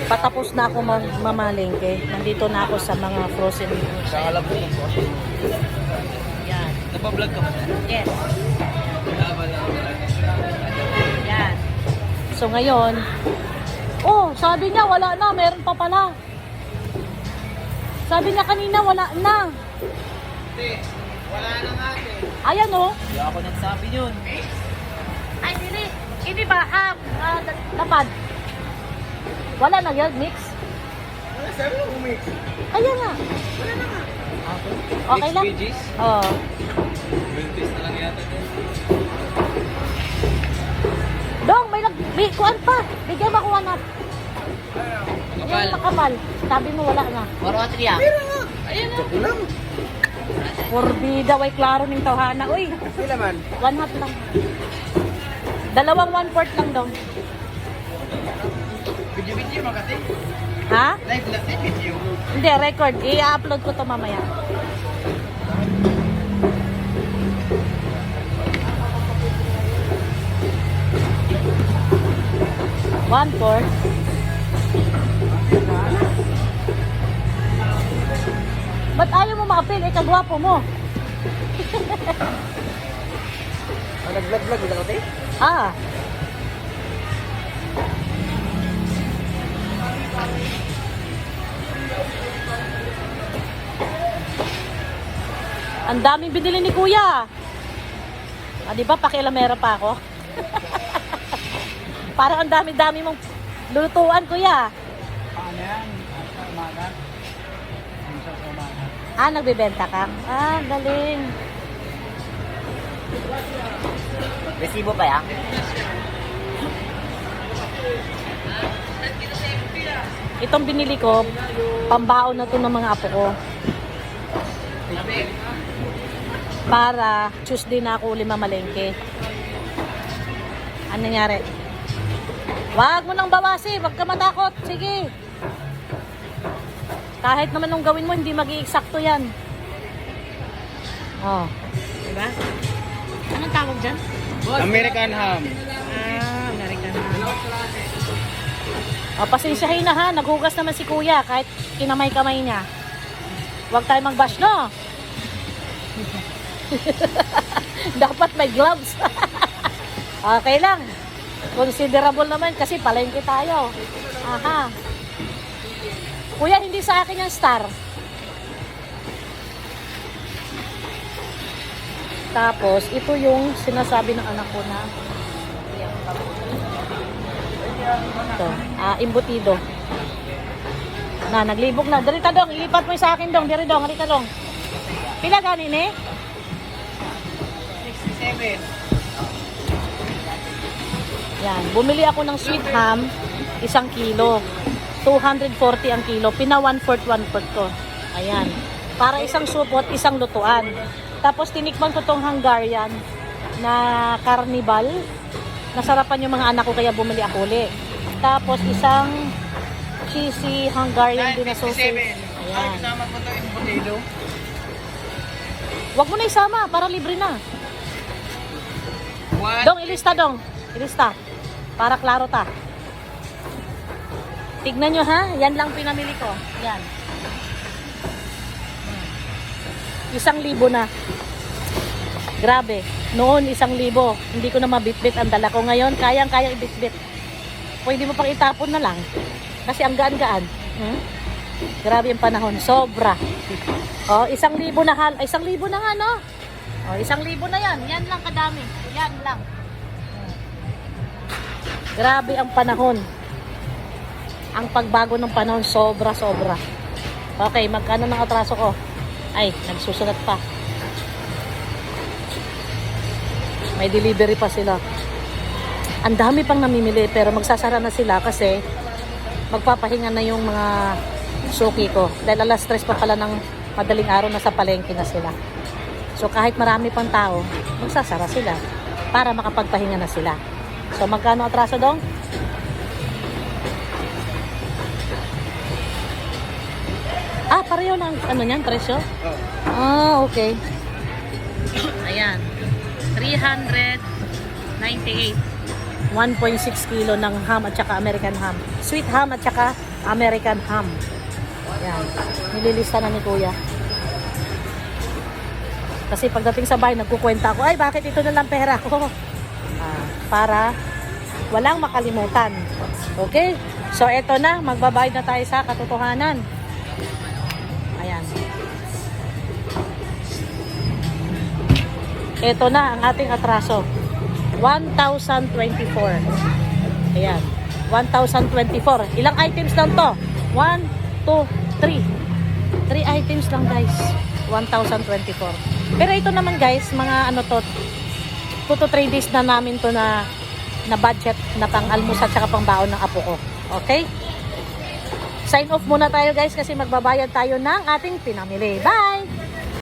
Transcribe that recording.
Patapos na ako mamalengke. Nandito na ako sa mga frozen foods. Alam mo yung boss. Yan. Napablog ka ba? Yes. Yan. So ngayon, oh, sabi niya wala na, meron pa pala. Sabi niya kanina wala na. Hindi, wala na nga eh. Ayan oh. Hindi ako nagsabi yun. Ay, hindi ba? Lapad. Wala na yun, mix? Wala, sabi mo umix. Ayan nga. Wala na nga. Okay lang? Mixed veggies? Oo. 20 na lang yata din. Dong, may kuan pa. Bigyan mo kuha na. Makapal. Yung makapal. Sabi mo wala na. Maro atri ah. Meron nga. Ayan na. Ito lang. Porbida, way klaro ng tawhana. Uy, Sila man. 1/2 lang. Dalawang 1/4 lang dong. Video makati. Ha? Live video. Hindi, record. I-upload ko to mamaya. One-fourth. Ba't ayaw mo makapil? Eh, kagwapo mo. Nag-vlog mo lang ate? Ah. Ang daming binili ni Kuya. Ah, di ba pakialamera pa ako? Parang ang dami-dami mong lutuan, Kuya. Paano yan? Sa umaga? Sa umaga. Ah, nagbebenta ka? Ah, galing. Resibo pa yan? Itong binili ko, pambaon na to ng mga apo ko. Para Tuesday na ako uli mamalengke. Ano nangyari? Wag mo nang bawasi, wag ka matakot. Sige. Kahit naman nung gawin mo, hindi mag-iiksakto yan. Oh. Diba? Anong tawag dyan? American ham. Ah, American ham. Oh, pasensyahin na ha. Naghugas naman si Kuya kahit kinamay-kamay niya. Huwag tayo mag-bash, no? Dapat may gloves. Okay lang. Considerable naman kasi palengke tayo. Aha. Kuya, hindi sa akin yung star. Tapos, ito yung sinasabi ng anak ko na ito, imbutido. Na, naglibog na. Dari ta dong, ilipat mo sa akin dong. Dari dong, harita dong. Pila ganin eh? 67. Yan, bumili ako ng sweet ham, 1 kilo. 240 ang kilo. Pina 1/4 ko. Ayan. Para isang supot, isang lutuan. Tapos tinikman ko tong Hungarian na carnival. Nasarapan yung mga anak ko kaya bumili ako ulit. Tapos isang cheesy Hungarian din na sausage. Ayan. Kasama ko ito yung potato. Huwag mo na isama para libre na. What? Dong, ilista dong. Ilista. Para klaro ta. Tignan nyo ha. Yan lang pinamili ko. Yan. 1,000 na. Grabe. Noon 1,000. Hindi ko na mabitbit ang dala ko. Ngayon, kayang-kayang ibitbit. Pwede mo pang itapon na lang. Kasi ang gaan-gaan. Grabe yung panahon. Sobra. Oh, 1,000 na hal. 1,000 na nga, no? Oh, 1,000 na yan. Yan lang kadami. Yan lang. Grabe ang panahon. Ang pagbago ng panahon, sobra-sobra. Okay, magkano ng atraso ko? Ay, nagsusulat pa. May delivery pa sila. Ang dami pang namimili, pero magsasara na sila kasi magpapahinga na yung mga suki ko. Dahil alas 3 pa pala ng madaling araw na sa palengke na sila. So kahit marami pang tao, magsasara sila para makapagpahinga na sila. So magkano atraso dong? Ah, pareho ng ano niyan, presyo? Ah, okay. Ayan. 398. 1.6 kilo ng ham at saka American ham. Sweet ham at saka American ham. Yan. Nililista na ni Kuya. Kasi pagdating sa bahay, nagkukwenta ako, ay bakit ito na lang pera ko? Para walang makalimutan. Okay? So, eto na. Magbabayad na tayo sa katotohanan. Ayan. Eto na ang ating atraso. 1,024. Ayan. 1,024. Ilang items lang to? 1, 2, 3. 3 items lang guys. 1,024. Pero ito naman guys, mga ano to, 2 to 3 days na namin to na budget na pang almusal at pang baon ng apo ko. Okay? Sign off muna tayo guys kasi magbabayad tayo ng ating pinamili. Bye!